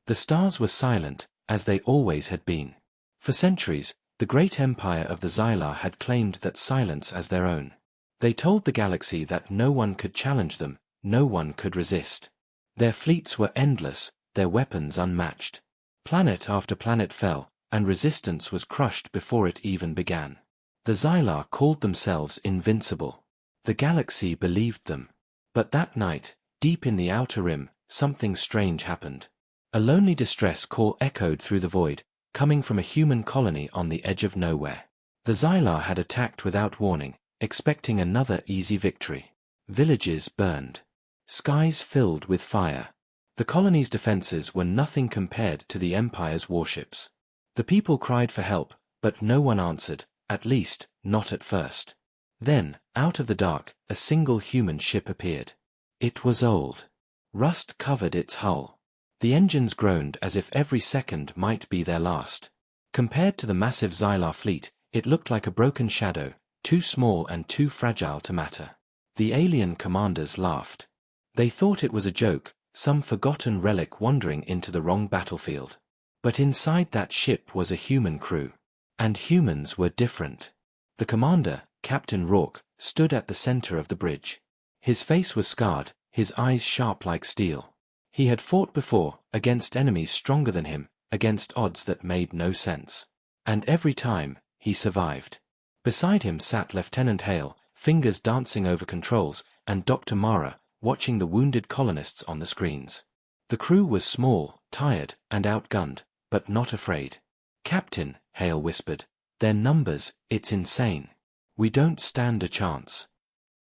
The stars were silent, as they always had been. For centuries, the great empire of the Xylar had claimed that silence as their own. They told the galaxy that no one could challenge them, no one could resist. Their fleets were endless, their weapons unmatched. Planet after planet fell, and resistance was crushed before it even began. The Xylar called themselves invincible. The galaxy believed them. But that night, deep in the outer rim, something strange happened. A lonely distress call echoed through the void, coming from a human colony on the edge of nowhere. The Xylar had attacked without warning, expecting another easy victory. Villages burned. Skies filled with fire. The colony's defenses were nothing compared to the Empire's warships. The people cried for help, but no one answered, at least, not at first. Then, out of the dark, a single human ship appeared. It was old. Rust covered its hull. The engines groaned as if every second might be their last. Compared to the massive Xylar fleet, it looked like a broken shadow, too small and too fragile to matter. The alien commanders laughed. They thought it was a joke, some forgotten relic wandering into the wrong battlefield. But inside that ship was a human crew. And humans were different. The commander, Captain Rourke, stood at the center of the bridge. His face was scarred, his eyes sharp like steel. He had fought before, against enemies stronger than him, against odds that made no sense. And every time, he survived. Beside him sat Lieutenant Hale, fingers dancing over controls, and Dr. Mara, watching the wounded colonists on the screens. The crew was small, tired, and outgunned, but not afraid. "Captain," Hale whispered, "their numbers, it's insane. We don't stand a chance."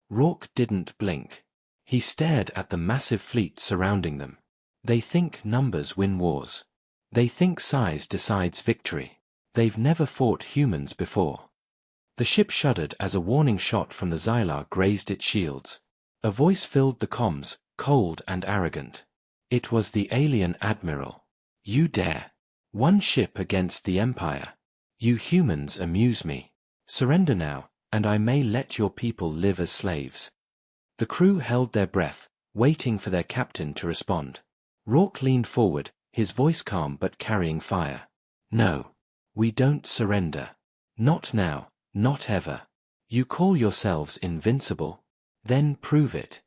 Rourke didn't blink. He stared at the massive fleet surrounding them. They think numbers win wars. They think size decides victory. They've never fought humans before. The ship shuddered as a warning shot from the Xylar grazed its shields. A voice filled the comms, cold and arrogant. It was the alien admiral. "You dare. One ship against the Empire. You humans amuse me. Surrender now, and I may let your people live as slaves." The crew held their breath, waiting for their captain to respond. Rourke leaned forward, his voice calm but carrying fire. "No. We don't surrender. Not now, not ever. You call yourselves invincible? Then prove it."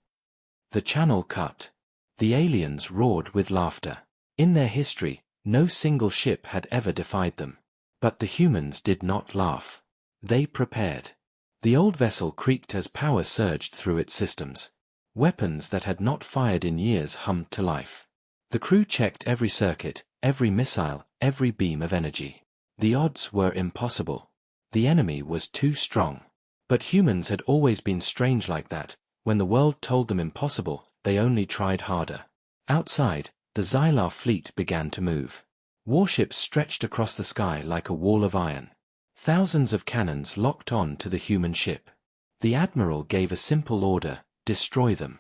The channel cut. The aliens roared with laughter. In their history, no single ship had ever defied them. But the humans did not laugh. They prepared. The old vessel creaked as power surged through its systems. Weapons that had not fired in years hummed to life. The crew checked every circuit, every missile, every beam of energy. The odds were impossible. The enemy was too strong. But humans had always been strange like that. When the world told them impossible, they only tried harder. Outside, the Xylar fleet began to move. Warships stretched across the sky like a wall of iron. Thousands of cannons locked on to the human ship. The admiral gave a simple order: destroy them.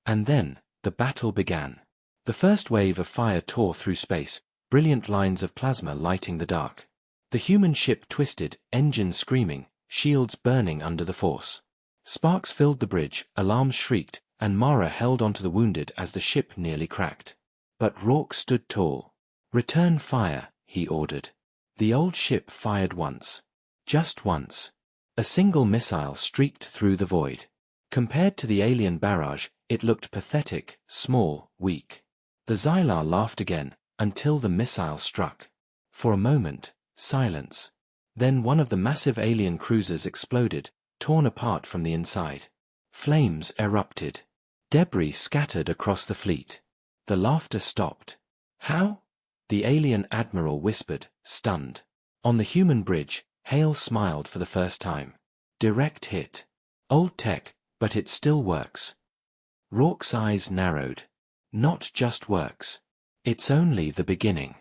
And then, the battle began. The first wave of fire tore through space, brilliant lines of plasma lighting the dark. The human ship twisted, engines screaming, shields burning under the force. Sparks filled the bridge, alarms shrieked, and Mara held onto the wounded as the ship nearly cracked. But Rourke stood tall. "Return fire," he ordered. The old ship fired once. Just once. A single missile streaked through the void. Compared to the alien barrage, it looked pathetic, small, weak. The Xylar laughed again, until the missile struck. For a moment, silence. Then one of the massive alien cruisers exploded, torn apart from the inside. Flames erupted. Debris scattered across the fleet. The laughter stopped. "How?" the alien admiral whispered, stunned. On the human bridge, Hale smiled for the first time. "Direct hit. Old tech, but it still works." Rourke's eyes narrowed. "Not just works. It's only the beginning."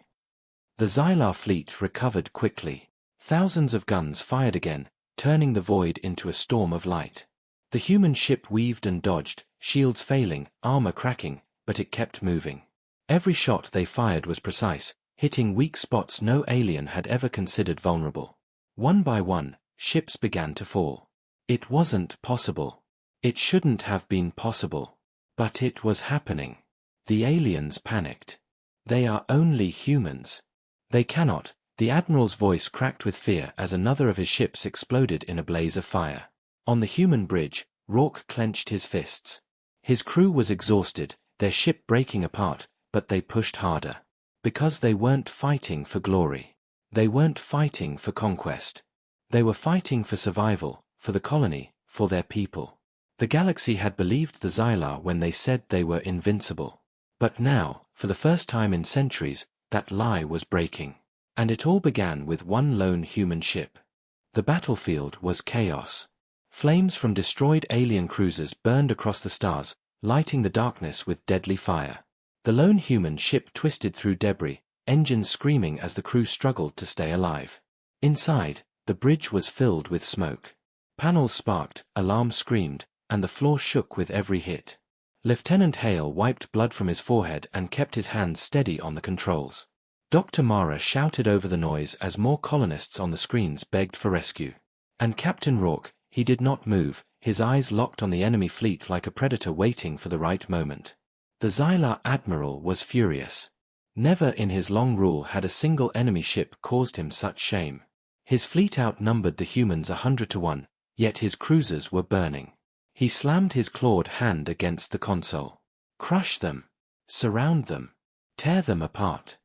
The Xylar fleet recovered quickly. Thousands of guns fired again, turning the void into a storm of light. The human ship weaved and dodged, shields failing, armor cracking, but it kept moving. Every shot they fired was precise, hitting weak spots no alien had ever considered vulnerable. One by one, ships began to fall. It wasn't possible. It shouldn't have been possible. But it was happening. The aliens panicked. They are only humans. They cannot. The admiral's voice cracked with fear as another of his ships exploded in a blaze of fire. On the human bridge, Rourke clenched his fists. His crew was exhausted, their ship breaking apart, but they pushed harder. Because they weren't fighting for glory. They weren't fighting for conquest. They were fighting for survival, for the colony, for their people. The galaxy had believed the Xylar when they said they were invincible. But now, for the first time in centuries, that lie was breaking. And it all began with one lone human ship. The battlefield was chaos. Flames from destroyed alien cruisers burned across the stars, lighting the darkness with deadly fire. The lone human ship twisted through debris, engines screaming as the crew struggled to stay alive. Inside, the bridge was filled with smoke. Panels sparked, alarms screamed, and the floor shook with every hit. Lieutenant Hale wiped blood from his forehead and kept his hands steady on the controls. Dr. Mara shouted over the noise as more colonists on the screens begged for rescue. And Captain Rourke, he did not move, his eyes locked on the enemy fleet like a predator waiting for the right moment. The Xylar admiral was furious. Never in his long rule had a single enemy ship caused him such shame. His fleet outnumbered the humans 100 to 1, yet his cruisers were burning. He slammed his clawed hand against the console. Crush them. Surround them. Tear them apart.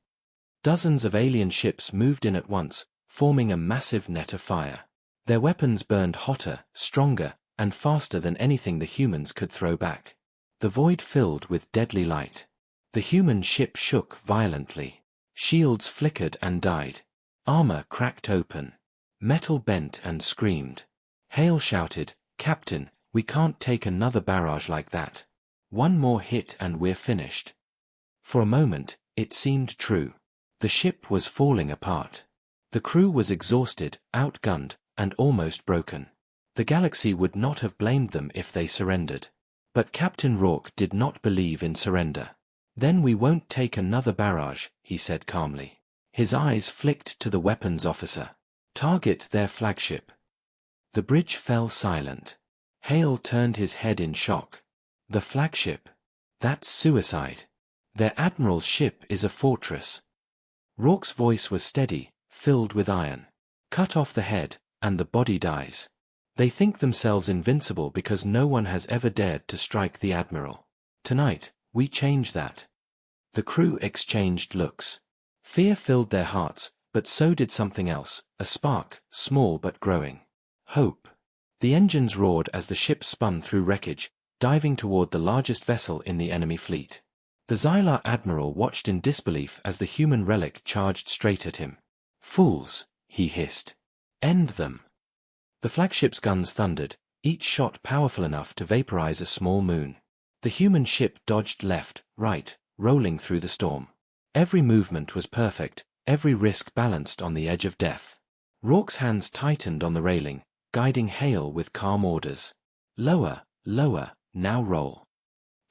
Dozens of alien ships moved in at once, forming a massive net of fire. Their weapons burned hotter, stronger, and faster than anything the humans could throw back. The void filled with deadly light. The human ship shook violently. Shields flickered and died. Armor cracked open. Metal bent and screamed. Hale shouted, "Captain, we can't take another barrage like that. One more hit and we're finished." For a moment, it seemed true. The ship was falling apart. The crew was exhausted, outgunned, and almost broken. The galaxy would not have blamed them if they surrendered. But Captain Rourke did not believe in surrender. "Then we won't take another barrage," he said calmly. His eyes flicked to the weapons officer. "Target their flagship." The bridge fell silent. Hale turned his head in shock. "The flagship? That's suicide. Their admiral's ship is a fortress." Rourke's voice was steady, filled with iron. "Cut off the head, and the body dies. They think themselves invincible because no one has ever dared to strike the admiral. Tonight, we change that." The crew exchanged looks. Fear filled their hearts, but so did something else, a spark, small but growing. Hope. The engines roared as the ship spun through wreckage, diving toward the largest vessel in the enemy fleet. The Xylar admiral watched in disbelief as the human relic charged straight at him. "Fools," he hissed. "End them." The flagship's guns thundered, each shot powerful enough to vaporize a small moon. The human ship dodged left, right, rolling through the storm. Every movement was perfect, every risk balanced on the edge of death. Rourke's hands tightened on the railing, guiding Hale with calm orders. "Lower, lower, now roll."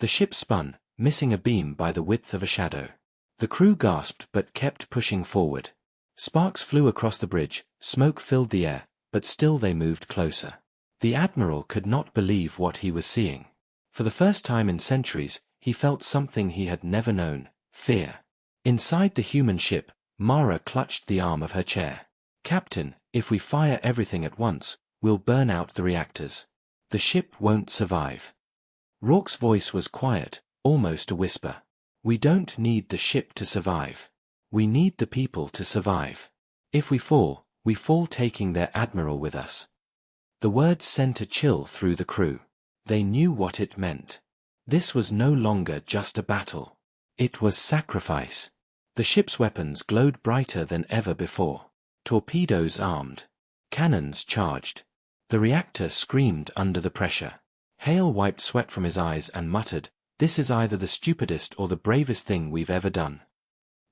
The ship spun, missing a beam by the width of a shadow. The crew gasped but kept pushing forward. Sparks flew across the bridge, smoke filled the air, but still they moved closer. The admiral could not believe what he was seeing. For the first time in centuries, he felt something he had never known, fear. Inside the human ship, Mara clutched the arm of her chair. "Captain, if we fire everything at once, we'll burn out the reactors. The ship won't survive." Rourke's voice was quiet, almost a whisper. "We don't need the ship to survive. We need the people to survive. If we fall taking their admiral with us." The words sent a chill through the crew. They knew what it meant. This was no longer just a battle. It was sacrifice. The ship's weapons glowed brighter than ever before. Torpedoes armed. Cannons charged. The reactor screamed under the pressure. Hale wiped sweat from his eyes and muttered, "This is either the stupidest or the bravest thing we've ever done."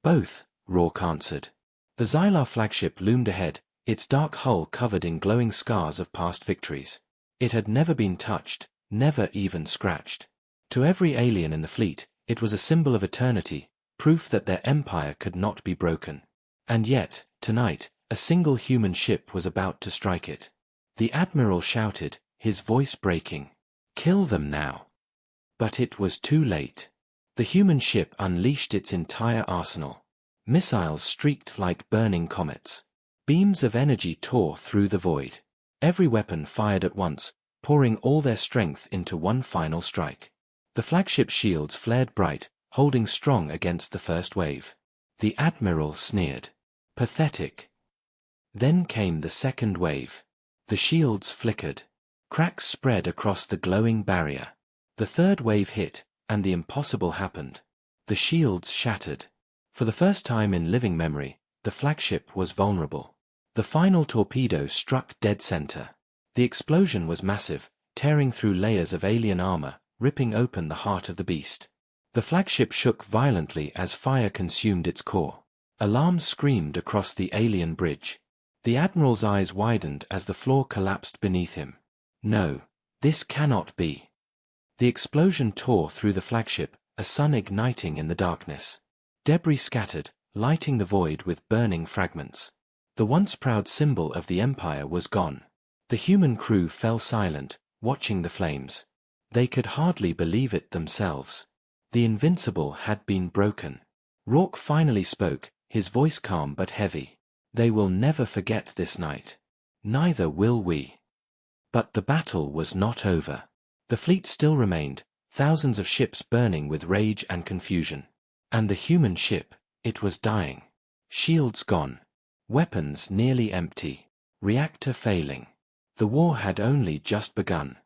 "Both," Rourke answered. The Xylar flagship loomed ahead, its dark hull covered in glowing scars of past victories. It had never been touched, never even scratched. To every alien in the fleet, it was a symbol of eternity, proof that their empire could not be broken. And yet, tonight, a single human ship was about to strike it. The admiral shouted, his voice breaking, "Kill them now." But it was too late. The human ship unleashed its entire arsenal. Missiles streaked like burning comets. Beams of energy tore through the void. Every weapon fired at once, pouring all their strength into one final strike. The flagship's shields flared bright, holding strong against the first wave. The admiral sneered. Pathetic. Then came the second wave. The shields flickered. Cracks spread across the glowing barrier. The third wave hit, and the impossible happened. The shields shattered. For the first time in living memory, the flagship was vulnerable. The final torpedo struck dead center. The explosion was massive, tearing through layers of alien armor, ripping open the heart of the beast. The flagship shook violently as fire consumed its core. Alarms screamed across the alien bridge. The admiral's eyes widened as the floor collapsed beneath him. No, this cannot be. The explosion tore through the flagship, a sun igniting in the darkness. Debris scattered, lighting the void with burning fragments. The once proud symbol of the Empire was gone. The human crew fell silent, watching the flames. They could hardly believe it themselves. The Invincible had been broken. Rourke finally spoke, his voice calm but heavy. They will never forget this night. Neither will we. But the battle was not over. The fleet still remained, thousands of ships burning with rage and confusion. And the human ship, it was dying. Shields gone. Weapons nearly empty. Reactor failing. The war had only just begun.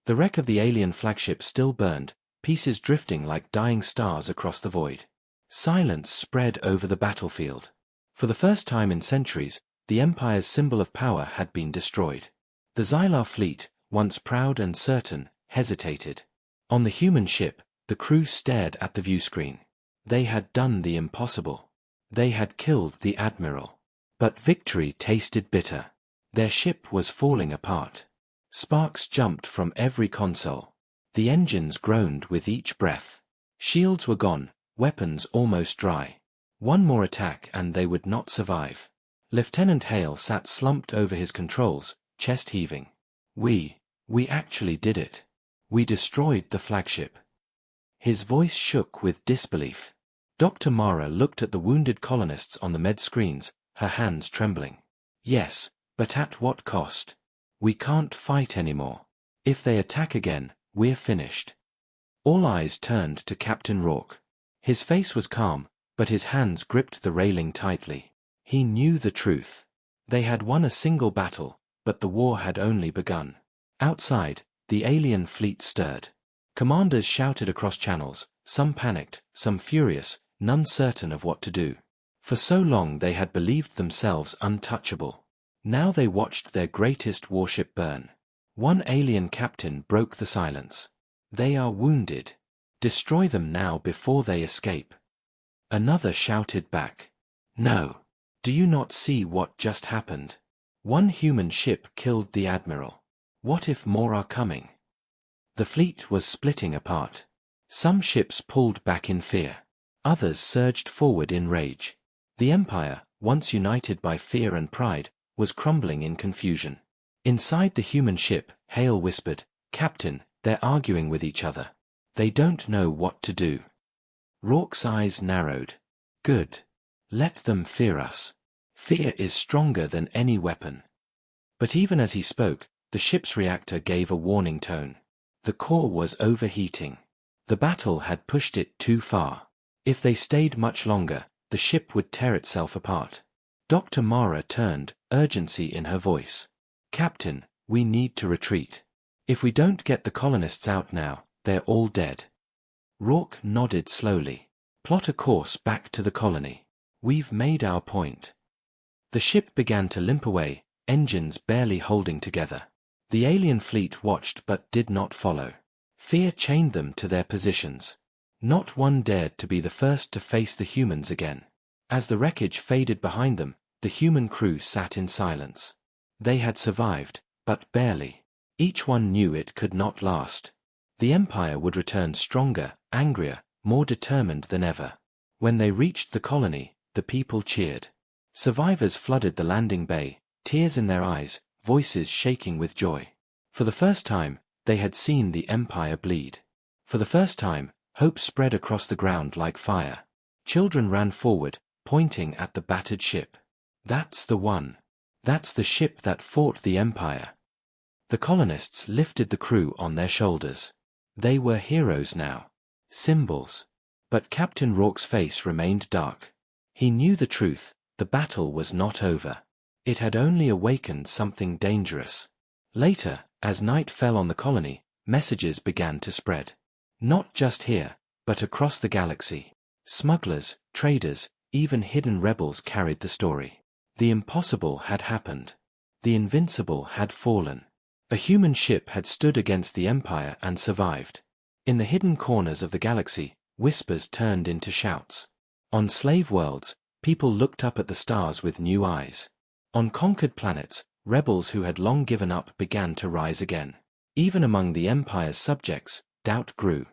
The wreck of the alien flagship still burned, pieces drifting like dying stars across the void. Silence spread over the battlefield. For the first time in centuries, the Empire's symbol of power had been destroyed. The Xylar fleet, once proud and certain, hesitated. On the human ship, the crew stared at the viewscreen. They had done the impossible. They had killed the admiral. But victory tasted bitter. Their ship was falling apart. Sparks jumped from every console. The engines groaned with each breath. Shields were gone, weapons almost dry. One more attack and they would not survive. Lieutenant Hale sat slumped over his controls, chest heaving. We actually did it. We destroyed the flagship. His voice shook with disbelief. Dr. Mara looked at the wounded colonists on the med screens, her hands trembling. Yes, but at what cost? We can't fight anymore. If they attack again, we're finished. All eyes turned to Captain Rourke. His face was calm, but his hands gripped the railing tightly. He knew the truth. They had won a single battle, but the war had only begun. Outside, the alien fleet stirred. Commanders shouted across channels, some panicked, some furious, none certain of what to do. For so long they had believed themselves untouchable. Now they watched their greatest warship burn. One alien captain broke the silence. They are wounded. Destroy them now before they escape. Another shouted back. No. Do you not see what just happened? One human ship killed the admiral. What if more are coming? The fleet was splitting apart. Some ships pulled back in fear. Others surged forward in rage. The Empire, once united by fear and pride, was crumbling in confusion. Inside the human ship, Hale whispered, "Captain, they're arguing with each other. They don't know what to do." Rourke's eyes narrowed. Good. Let them fear us. Fear is stronger than any weapon. But even as he spoke, the ship's reactor gave a warning tone. The core was overheating. The battle had pushed it too far. If they stayed much longer, the ship would tear itself apart. Dr. Mara turned, urgency in her voice. "Captain, we need to retreat. If we don't get the colonists out now, they're all dead." Rourke nodded slowly. "Plot a course back to the colony. We've made our point." The ship began to limp away, engines barely holding together. The alien fleet watched but did not follow. Fear chained them to their positions. Not one dared to be the first to face the humans again. As the wreckage faded behind them, the human crew sat in silence. They had survived, but barely. Each one knew it could not last. The Empire would return stronger, angrier, more determined than ever. When they reached the colony, the people cheered. Survivors flooded the landing bay, tears in their eyes, voices shaking with joy. For the first time, they had seen the Empire bleed. For the first time, Hope spread across the ground like fire. Children ran forward, pointing at the battered ship. That's the one. That's the ship that fought the Empire. The colonists lifted the crew on their shoulders. They were heroes now. Symbols. But Captain Rourke's face remained dark. He knew the truth, the battle was not over. It had only awakened something dangerous. Later, as night fell on the colony, messages began to spread. Not just here, but across the galaxy. Smugglers, traders, even hidden rebels carried the story. The impossible had happened. The invincible had fallen. A human ship had stood against the Empire and survived. In the hidden corners of the galaxy, whispers turned into shouts. On slave worlds, people looked up at the stars with new eyes. On conquered planets, rebels who had long given up began to rise again. Even among the Empire's subjects, doubt grew.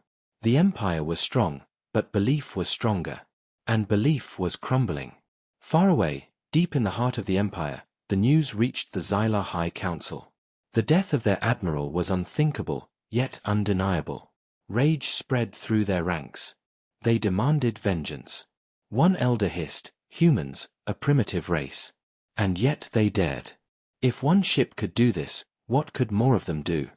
The Empire was strong, but belief was stronger. And belief was crumbling. Far away, deep in the heart of the Empire, the news reached the Xylar High Council. The death of their admiral was unthinkable, yet undeniable. Rage spread through their ranks. They demanded vengeance. One elder hissed, "Humans, a primitive race." And yet they dared. If one ship could do this, what could more of them do?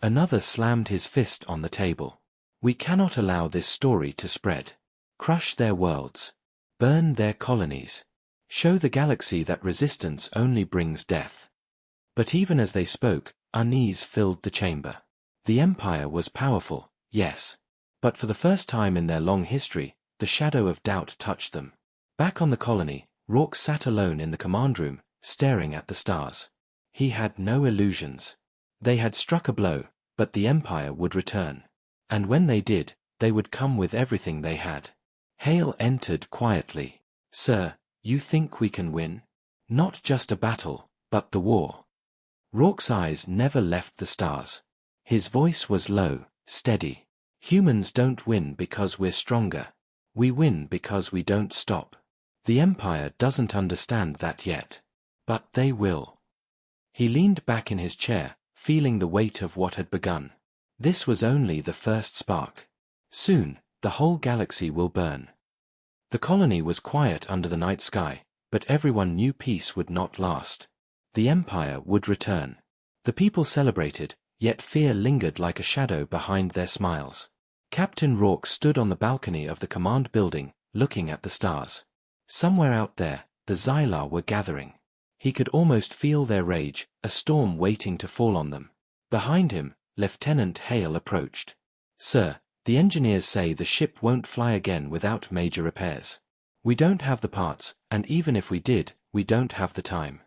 Another slammed his fist on the table. "We cannot allow this story to spread. Crush their worlds. Burn their colonies. Show the galaxy that resistance only brings death." But even as they spoke, unease filled the chamber. The Empire was powerful, yes. But for the first time in their long history, the shadow of doubt touched them. Back on the colony, Rourke sat alone in the command room, staring at the stars. He had no illusions. They had struck a blow, but the Empire would return. And when they did, they would come with everything they had. Hale entered quietly. "Sir, you think we can win? Not just a battle, but the war." Rourke's eyes never left the stars. His voice was low, steady. "Humans don't win because we're stronger. We win because we don't stop. The Empire doesn't understand that yet. But they will." He leaned back in his chair, feeling the weight of what had begun. This was only the first spark. Soon, the whole galaxy will burn. The colony was quiet under the night sky, but everyone knew peace would not last. The Empire would return. The people celebrated, yet fear lingered like a shadow behind their smiles. Captain Rourke stood on the balcony of the command building, looking at the stars. Somewhere out there, the Xylar were gathering. He could almost feel their rage, a storm waiting to fall on them. Behind him, Lieutenant Hale approached. "Sir, the engineers say the ship won't fly again without major repairs. We don't have the parts, and even if we did, we don't have the time."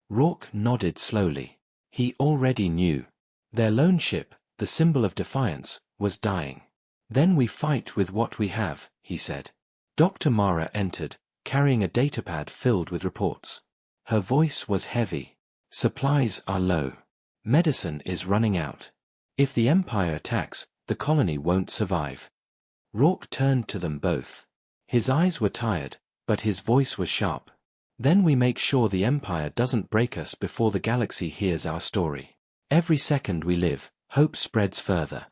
Rourke nodded slowly. He already knew. Their lone ship, the symbol of defiance, was dying. "Then we fight with what we have," he said. Dr. Mara entered, carrying a datapad filled with reports. Her voice was heavy. "Supplies are low. Medicine is running out. If the Empire attacks, the colony won't survive." Rourke turned to them both. His eyes were tired, but his voice was sharp. "Then we make sure the Empire doesn't break us before the galaxy hears our story. Every second we live, hope spreads further."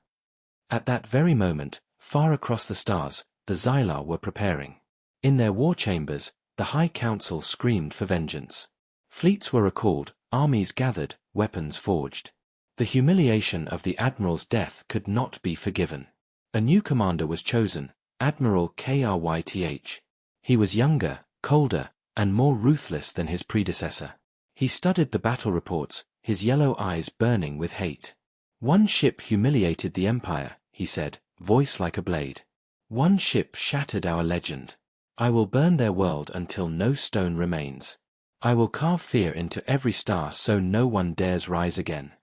At that very moment, far across the stars, the Xylar were preparing. In their war chambers, the High Council screamed for vengeance. Fleets were recalled, armies gathered, weapons forged. The humiliation of the Admiral's death could not be forgiven. A new commander was chosen, Admiral Kryth. He was younger, colder, and more ruthless than his predecessor. He studied the battle reports, his yellow eyes burning with hate. "One ship humiliated the Empire," he said, voice like a blade. "One ship shattered our legend. I will burn their world until no stone remains. I will carve fear into every star so no one dares rise again."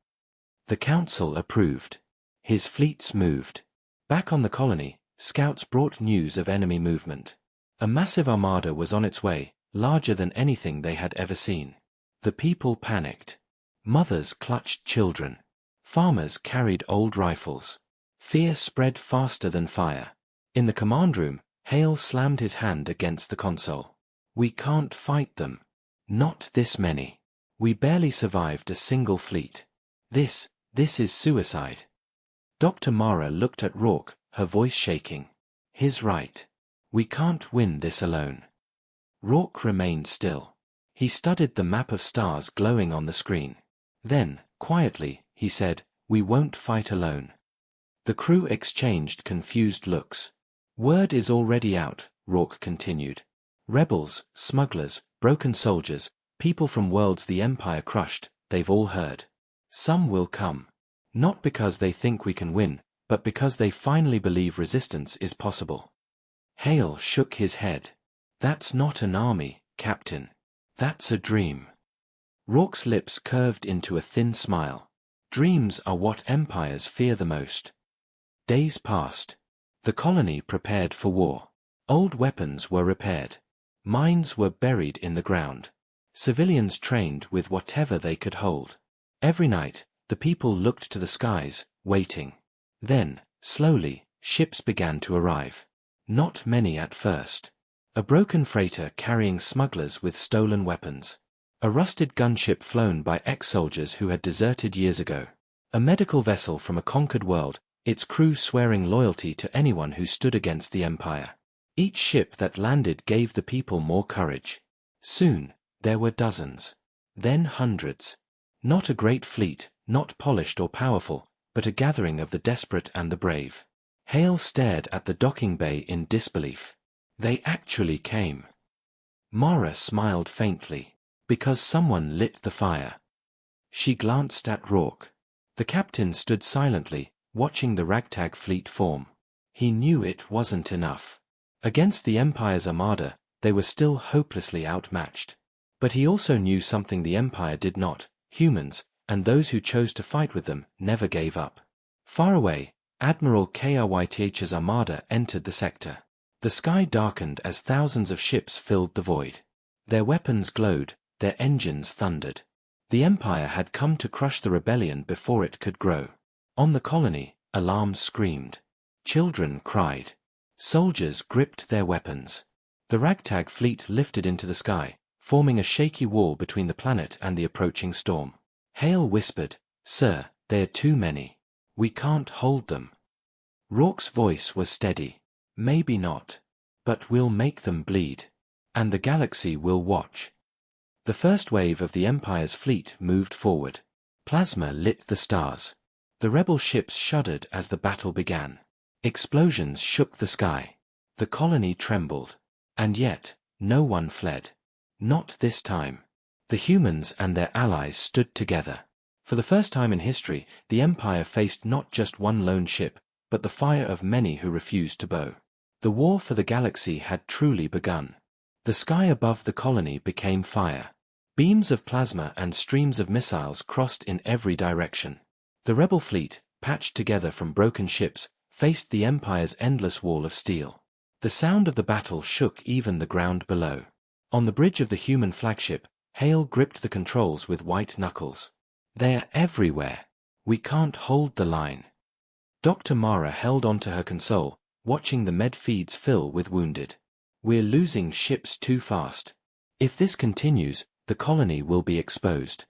The council approved. His fleets moved. Back on the colony, scouts brought news of enemy movement. A massive armada was on its way, larger than anything they had ever seen. The people panicked. Mothers clutched children. Farmers carried old rifles. Fear spread faster than fire. In the command room, Hale slammed his hand against the console. "We can't fight them. Not this many. We barely survived a single fleet. This is suicide." Dr. Mara looked at Rourke, her voice shaking. "He's right. We can't win this alone." Rourke remained still. He studied the map of stars glowing on the screen. Then, quietly, he said, "We won't fight alone." The crew exchanged confused looks. "Word is already out," Rourke continued. "Rebels, smugglers, broken soldiers, people from worlds the Empire crushed, they've all heard. Some will come. Not because they think we can win, but because they finally believe resistance is possible." Hale shook his head. "That's not an army, Captain. That's a dream." Rourke's lips curved into a thin smile. "Dreams are what empires fear the most." Days passed. The colony prepared for war. Old weapons were repaired. Mines were buried in the ground. Civilians trained with whatever they could hold. Every night, the people looked to the skies, waiting. Then, slowly, ships began to arrive. Not many at first. A broken freighter carrying smugglers with stolen weapons. A rusted gunship flown by ex-soldiers who had deserted years ago. A medical vessel from a conquered world, its crew swearing loyalty to anyone who stood against the Empire. Each ship that landed gave the people more courage. Soon, there were dozens. Then hundreds. Not a great fleet, not polished or powerful, but a gathering of the desperate and the brave. Hale stared at the docking bay in disbelief. They actually came. Mara smiled faintly. "Because someone lit the fire." She glanced at Rourke. The captain stood silently, watching the ragtag fleet form. He knew it wasn't enough. Against the Empire's armada, they were still hopelessly outmatched. But he also knew something the Empire did not: humans, and those who chose to fight with them, never gave up. Far away, Admiral Kryth's armada entered the sector. The sky darkened as thousands of ships filled the void. Their weapons glowed, their engines thundered. The Empire had come to crush the rebellion before it could grow. On the colony, alarms screamed. Children cried. Soldiers gripped their weapons. The ragtag fleet lifted into the sky, forming a shaky wall between the planet and the approaching storm. Hale whispered, "Sir, they're too many. We can't hold them." Rourke's voice was steady. "Maybe not. But we'll make them bleed. And the galaxy will watch." The first wave of the Empire's fleet moved forward. Plasma lit the stars. The rebel ships shuddered as the battle began. Explosions shook the sky. The colony trembled. And yet, no one fled. Not this time. The humans and their allies stood together. For the first time in history, the Empire faced not just one lone ship, but the fire of many who refused to bow. The war for the galaxy had truly begun. The sky above the colony became fire. Beams of plasma and streams of missiles crossed in every direction. The rebel fleet, patched together from broken ships, faced the Empire's endless wall of steel. The sound of the battle shook even the ground below. On the bridge of the human flagship, Hale gripped the controls with white knuckles. "They're everywhere. We can't hold the line." Dr. Mara held onto her console, watching the med feeds fill with wounded. "We're losing ships too fast. If this continues, the colony will be exposed."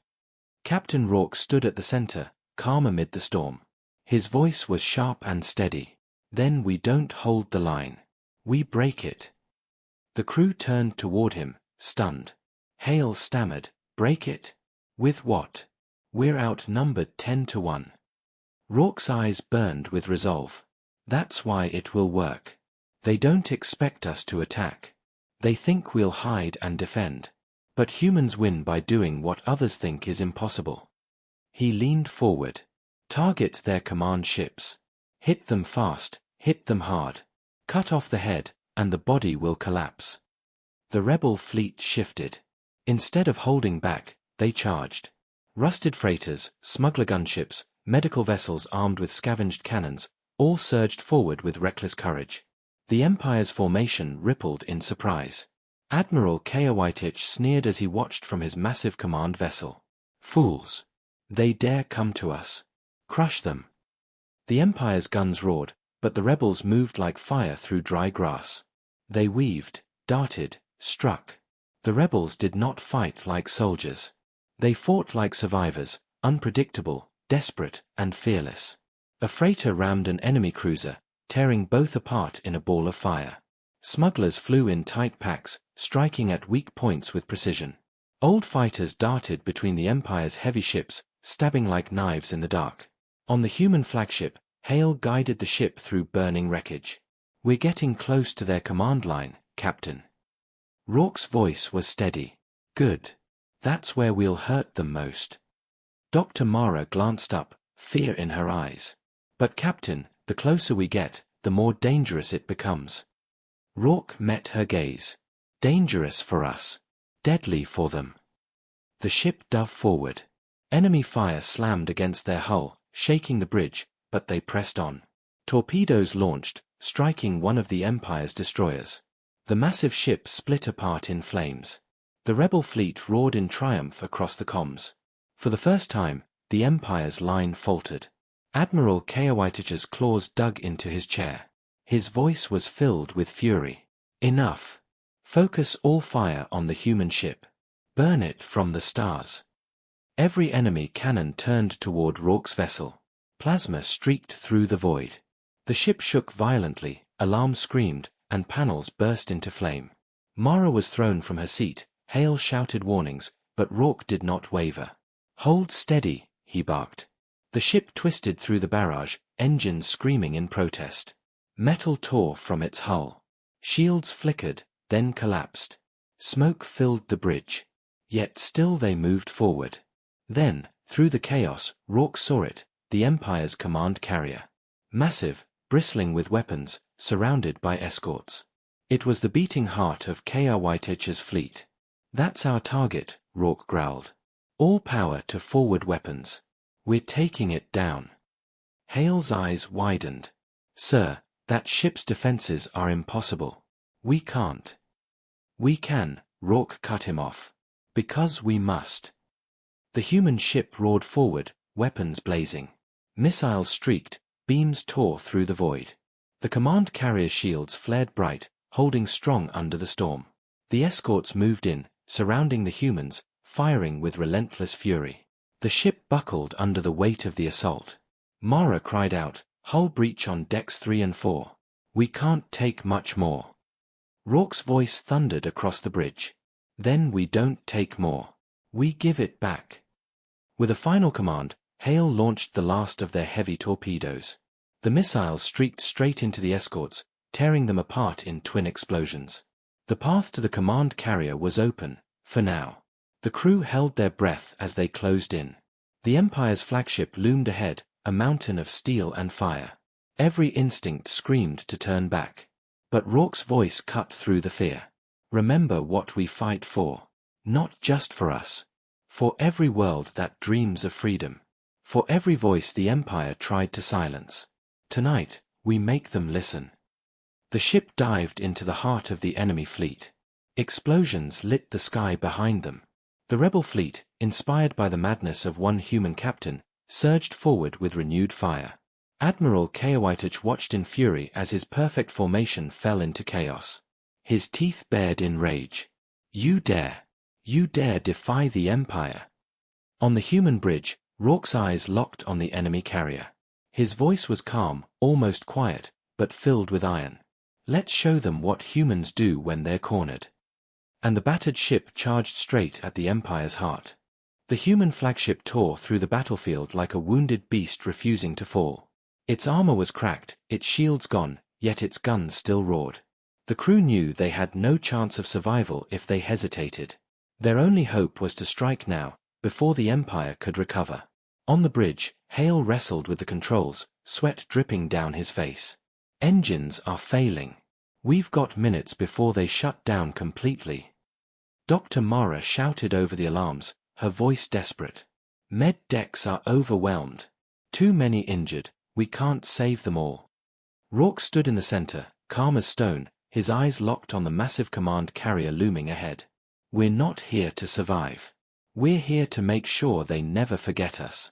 Captain Rourke stood at the center, calm amid the storm. His voice was sharp and steady. "Then we don't hold the line. We break it." The crew turned toward him, stunned. Hale stammered, "Break it? With what? We're outnumbered 10-1. Rourke's eyes burned with resolve. "That's why it will work. They don't expect us to attack. They think we'll hide and defend. But humans win by doing what others think is impossible." He leaned forward. "Target their command ships. Hit them fast, hit them hard. Cut off the head, and the body will collapse." The rebel fleet shifted. Instead of holding back, they charged. Rusted freighters, smuggler gunships, medical vessels armed with scavenged cannons, all surged forward with reckless courage. The Empire's formation rippled in surprise. Admiral Kryth sneered as he watched from his massive command vessel. "Fools! They dare come to us. Crush them." The Empire's guns roared, but the rebels moved like fire through dry grass. They weaved, darted, struck. The rebels did not fight like soldiers. They fought like survivors, unpredictable, desperate, and fearless. A freighter rammed an enemy cruiser, tearing both apart in a ball of fire. Smugglers flew in tight packs, striking at weak points with precision. Old fighters darted between the Empire's heavy ships, stabbing like knives in the dark. On the human flagship, Hale guided the ship through burning wreckage. "We're getting close to their command line, Captain." Rourke's voice was steady. "Good. That's where we'll hurt them most." Dr. Mara glanced up, fear in her eyes. "But Captain, the closer we get, the more dangerous it becomes." Rourke met her gaze. "Dangerous for us. Deadly for them." The ship dove forward. Enemy fire slammed against their hull, shaking the bridge, but they pressed on. Torpedoes launched, striking one of the Empire's destroyers. The massive ship split apart in flames. The rebel fleet roared in triumph across the comms. For the first time, the Empire's line faltered. Admiral Keowitich's claws dug into his chair. His voice was filled with fury. "Enough. Focus all fire on the human ship. Burn it from the stars." Every enemy cannon turned toward Rourke's vessel. Plasma streaked through the void. The ship shook violently, alarms screamed, and panels burst into flame. Mara was thrown from her seat. Hale shouted warnings, but Rourke did not waver. "Hold steady," he barked. The ship twisted through the barrage, engines screaming in protest. Metal tore from its hull. Shields flickered, then collapsed. Smoke filled the bridge. Yet still they moved forward. Then, through the chaos, Rourke saw it, the Empire's command carrier. Massive, bristling with weapons, surrounded by escorts. It was the beating heart of Keowitich's fleet. "That's our target," Rourke growled. "All power to forward weapons. We're taking it down." Hale's eyes widened. "Sir, that ship's defenses are impossible. We can't." "We can," Rourke cut him off. "Because we must." The human ship roared forward, weapons blazing. Missiles streaked, beams tore through the void. The command carrier's shields flared bright, holding strong under the storm. The escorts moved in, surrounding the humans, firing with relentless fury. The ship buckled under the weight of the assault. Mara cried out, "Hull breach on decks 3 and 4. We can't take much more." Rourke's voice thundered across the bridge. "Then we don't take more. We give it back." With a final command, Hale launched the last of their heavy torpedoes. The missiles streaked straight into the escorts, tearing them apart in twin explosions. The path to the command carrier was open, for now. The crew held their breath as they closed in. The Empire's flagship loomed ahead, a mountain of steel and fire. Every instinct screamed to turn back. But Rourke's voice cut through the fear. "Remember what we fight for. Not just for us. For every world that dreams of freedom. For every voice the Empire tried to silence. Tonight, we make them listen." The ship dived into the heart of the enemy fleet. Explosions lit the sky behind them. The rebel fleet, inspired by the madness of one human captain, surged forward with renewed fire. Admiral Keowitich watched in fury as his perfect formation fell into chaos. His teeth bared in rage. You dare defy the Empire." On the human bridge, Rourke's eyes locked on the enemy carrier. His voice was calm, almost quiet, but filled with iron. "Let's show them what humans do when they're cornered." And the battered ship charged straight at the Empire's heart. The human flagship tore through the battlefield like a wounded beast refusing to fall. Its armor was cracked, its shields gone, yet its guns still roared. The crew knew they had no chance of survival if they hesitated. Their only hope was to strike now, before the Empire could recover. On the bridge, Hale wrestled with the controls, sweat dripping down his face. "Engines are failing. We've got minutes before they shut down completely." Dr. Mara shouted over the alarms, her voice desperate. "Med decks are overwhelmed. Too many injured, we can't save them all." Rourke stood in the center, calm as stone, his eyes locked on the massive command carrier looming ahead. "We're not here to survive. We're here to make sure they never forget us."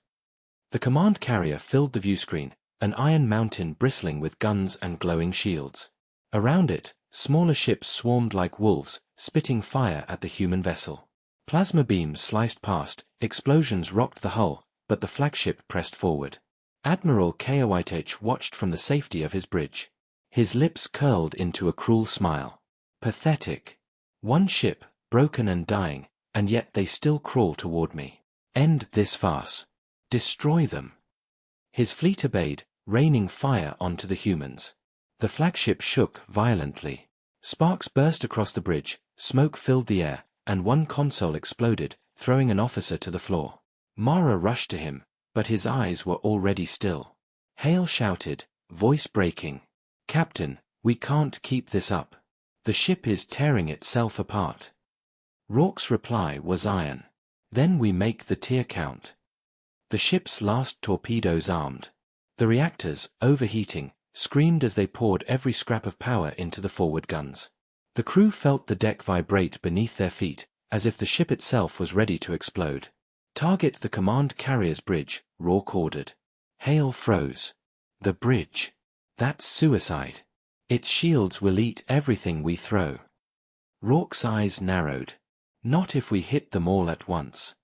The command carrier filled the viewscreen, an iron mountain bristling with guns and glowing shields. Around it, smaller ships swarmed like wolves, spitting fire at the human vessel. Plasma beams sliced past, explosions rocked the hull, but the flagship pressed forward. Admiral Kawaitage watched from the safety of his bridge. His lips curled into a cruel smile. Pathetic. One ship, broken and dying, and yet they still crawl toward me. End this farce. Destroy them. His fleet obeyed, raining fire onto the humans. The flagship shook violently. Sparks burst across the bridge, smoke filled the air, and one console exploded, throwing an officer to the floor. Mara rushed to him, but his eyes were already still. Hale shouted, voice breaking. Captain, we can't keep this up. The ship is tearing itself apart. Rourke's reply was iron. Then we make the tear count. The ship's last torpedoes armed. The reactors, overheating, screamed as they poured every scrap of power into the forward guns. The crew felt the deck vibrate beneath their feet, as if the ship itself was ready to explode. Target the command carrier's bridge, Rourke ordered. Hale froze. The bridge. That's suicide. Its shields will eat everything we throw. Rourke's eyes narrowed. Not if we hit them all at once.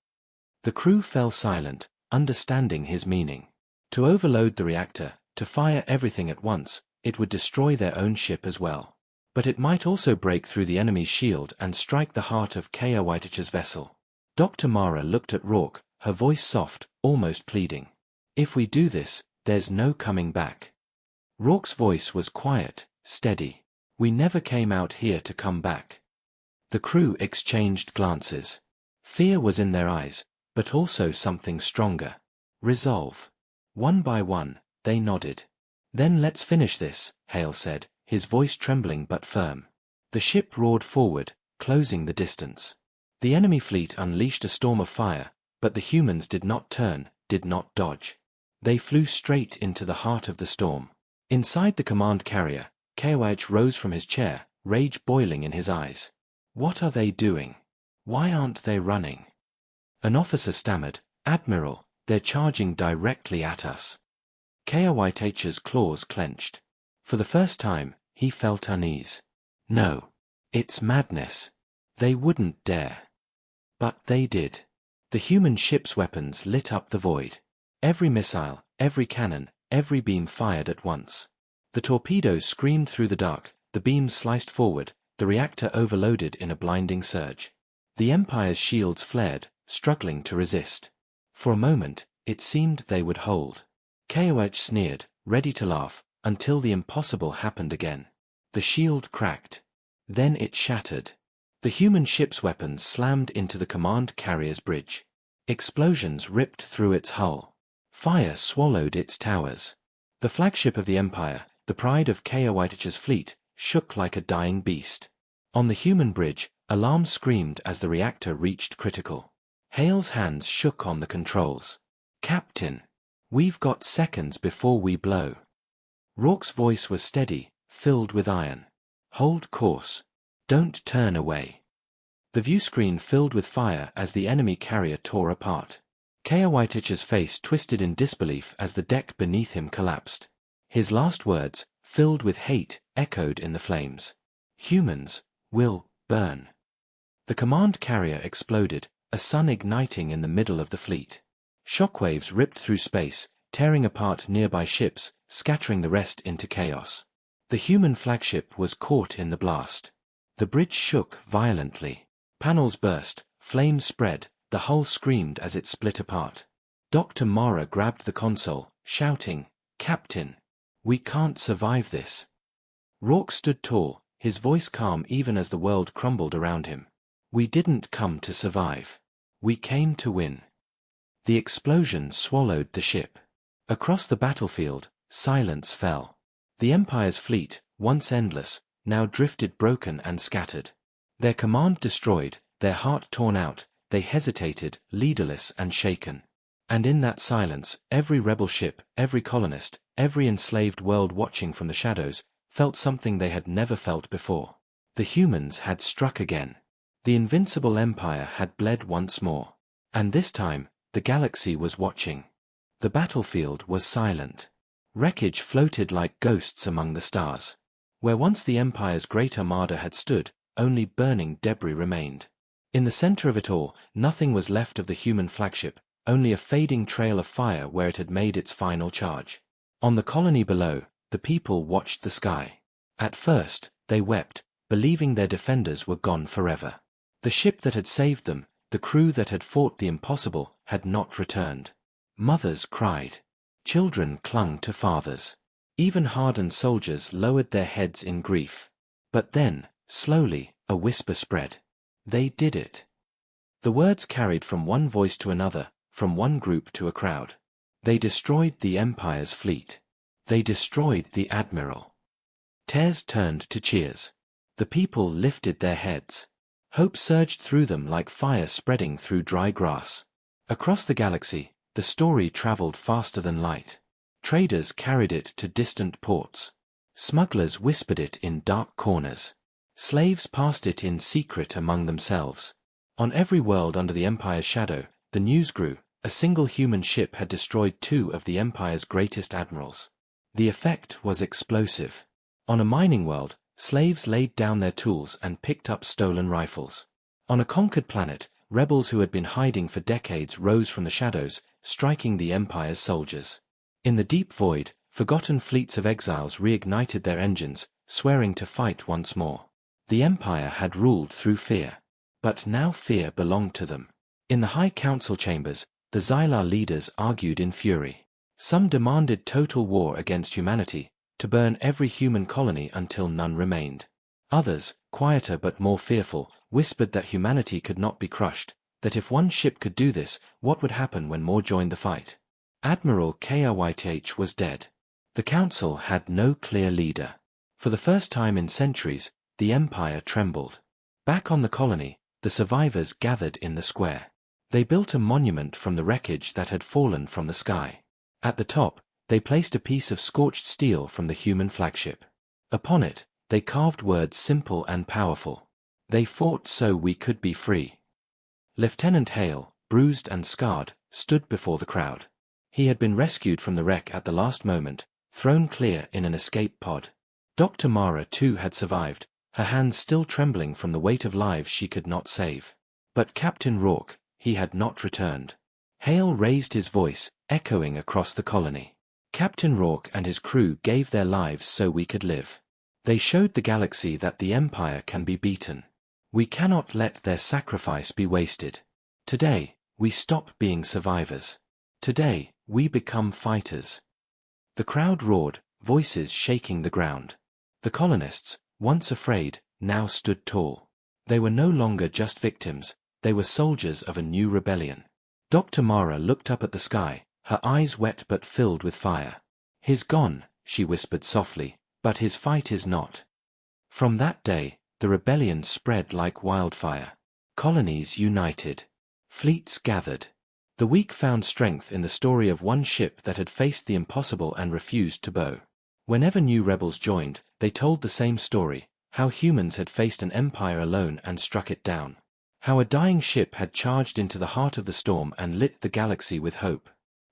The crew fell silent, understanding his meaning. To overload the reactor, to fire everything at once, it would destroy their own ship as well. But it might also break through the enemy's shield and strike the heart of Kawaitage vessel. Dr. Mara looked at Rourke, her voice soft, almost pleading. If we do this, there's no coming back. Rourke's voice was quiet, steady. We never came out here to come back. The crew exchanged glances. Fear was in their eyes, but also something stronger. Resolve. One by one, they nodded. Then let's finish this, Hale said, his voice trembling but firm. The ship roared forward, closing the distance. The enemy fleet unleashed a storm of fire, but the humans did not turn, did not dodge. They flew straight into the heart of the storm. Inside the command carrier, Kawaitage rose from his chair, rage boiling in his eyes. What are they doing? Why aren't they running? An officer stammered, Admiral, they're charging directly at us. Kawaitage's claws clenched. For the first time, he felt unease. No. It's madness. They wouldn't dare. But they did. The human ship's weapons lit up the void. Every missile, every cannon, every beam fired at once. The torpedoes screamed through the dark, the beams sliced forward, the reactor overloaded in a blinding surge. The Empire's shields flared, struggling to resist. For a moment, it seemed they would hold. Kawaitage sneered, ready to laugh, until the impossible happened again. The shield cracked. Then it shattered. The human ship's weapons slammed into the command carrier's bridge. Explosions ripped through its hull. Fire swallowed its towers. The flagship of the Empire, the pride of Kawaitage's fleet, shook like a dying beast. On the human bridge, alarms screamed as the reactor reached critical. Hale's hands shook on the controls. Captain, we've got seconds before we blow. Rourke's voice was steady, filled with iron. Hold course. Don't turn away. The view screen filled with fire as the enemy carrier tore apart. Kawaitage's face twisted in disbelief as the deck beneath him collapsed. His last words, filled with hate, echoed in the flames. Humans will burn. The command carrier exploded, a sun igniting in the middle of the fleet. Shockwaves ripped through space, tearing apart nearby ships, scattering the rest into chaos. The human flagship was caught in the blast. The bridge shook violently. Panels burst, flames spread, the hull screamed as it split apart. Dr. Mara grabbed the console, shouting, Captain, we can't survive this. Rourke stood tall, his voice calm even as the world crumbled around him. We didn't come to survive. We came to win. The explosion swallowed the ship. Across the battlefield, silence fell. The Empire's fleet, once endless, now drifted broken and scattered. Their command destroyed, their heart torn out, they hesitated, leaderless and shaken. And in that silence, every rebel ship, every colonist, every enslaved world watching from the shadows, felt something they had never felt before. The humans had struck again. The invincible Empire had bled once more. And this time, the galaxy was watching. The battlefield was silent. Wreckage floated like ghosts among the stars. Where once the Empire's great armada had stood, only burning debris remained. In the center of it all, nothing was left of the human flagship, only a fading trail of fire where it had made its final charge. On the colony below, the people watched the sky. At first, they wept, believing their defenders were gone forever. The ship that had saved them, the crew that had fought the impossible, had not returned. Mothers cried. Children clung to fathers. Even hardened soldiers lowered their heads in grief. But then, slowly, a whisper spread. They did it. The words carried from one voice to another, from one group to a crowd. They destroyed the Empire's fleet. They destroyed the Admiral. Tears turned to cheers. The people lifted their heads. Hope surged through them like fire spreading through dry grass. Across the galaxy, the story traveled faster than light. Traders carried it to distant ports. Smugglers whispered it in dark corners. Slaves passed it in secret among themselves. On every world under the Empire's shadow, the news grew. A single human ship had destroyed 2 of the Empire's greatest admirals. The effect was explosive. On a mining world, slaves laid down their tools and picked up stolen rifles. On a conquered planet, rebels who had been hiding for decades rose from the shadows, striking the Empire's soldiers. In the deep void, forgotten fleets of exiles reignited their engines, swearing to fight once more. The Empire had ruled through fear. But now fear belonged to them. In the High Council chambers, the Xylar leaders argued in fury. Some demanded total war against humanity, to burn every human colony until none remained. Others, quieter but more fearful, whispered that humanity could not be crushed, that if one ship could do this, what would happen when more joined the fight? Admiral Kryth was dead. The Council had no clear leader. For the first time in centuries, the Empire trembled. Back on the colony, the survivors gathered in the square. They built a monument from the wreckage that had fallen from the sky. At the top, they placed a piece of scorched steel from the human flagship. Upon it, they carved words simple and powerful. They fought so we could be free. Lieutenant Hale, bruised and scarred, stood before the crowd. He had been rescued from the wreck at the last moment, thrown clear in an escape pod. Dr. Mara too had survived, her hands still trembling from the weight of lives she could not save. But Captain Rourke, he had not returned. Hale raised his voice, echoing across the colony. Captain Rourke and his crew gave their lives so we could live. They showed the galaxy that the Empire can be beaten. We cannot let their sacrifice be wasted. Today, we stop being survivors. Today, we become fighters. The crowd roared, voices shaking the ground. The colonists, once afraid, now stood tall. They were no longer just victims, they were soldiers of a new rebellion. Dr. Mara looked up at the sky, her eyes wet but filled with fire. "He's gone," she whispered softly, "but his fight is not." From that day, the rebellion spread like wildfire. Colonies united. Fleets gathered. The weak found strength in the story of one ship that had faced the impossible and refused to bow. Whenever new rebels joined, they told the same story, how humans had faced an empire alone and struck it down. How a dying ship had charged into the heart of the storm and lit the galaxy with hope.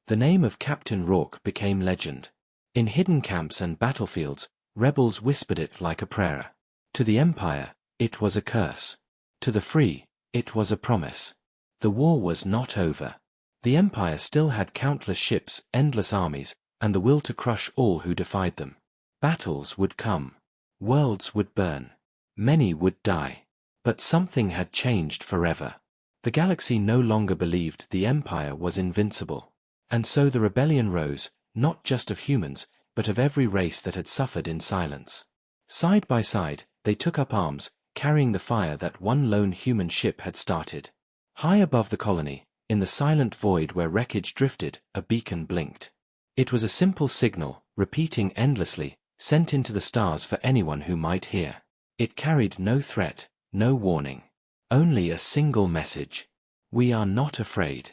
The name of Captain Rourke became legend. In hidden camps and battlefields, rebels whispered it like a prayer. To the Empire, it was a curse. To the free, it was a promise. The war was not over. The Empire still had countless ships, endless armies, and the will to crush all who defied them. Battles would come. Worlds would burn. Many would die. But something had changed forever. The galaxy no longer believed the Empire was invincible. And so the rebellion rose, not just of humans, but of every race that had suffered in silence. Side by side, they took up arms, carrying the fire that one lone human ship had started. High above the colony, in the silent void where wreckage drifted, a beacon blinked. It was a simple signal, repeating endlessly, sent into the stars for anyone who might hear. It carried no threat, no warning. Only a single message. We are not afraid.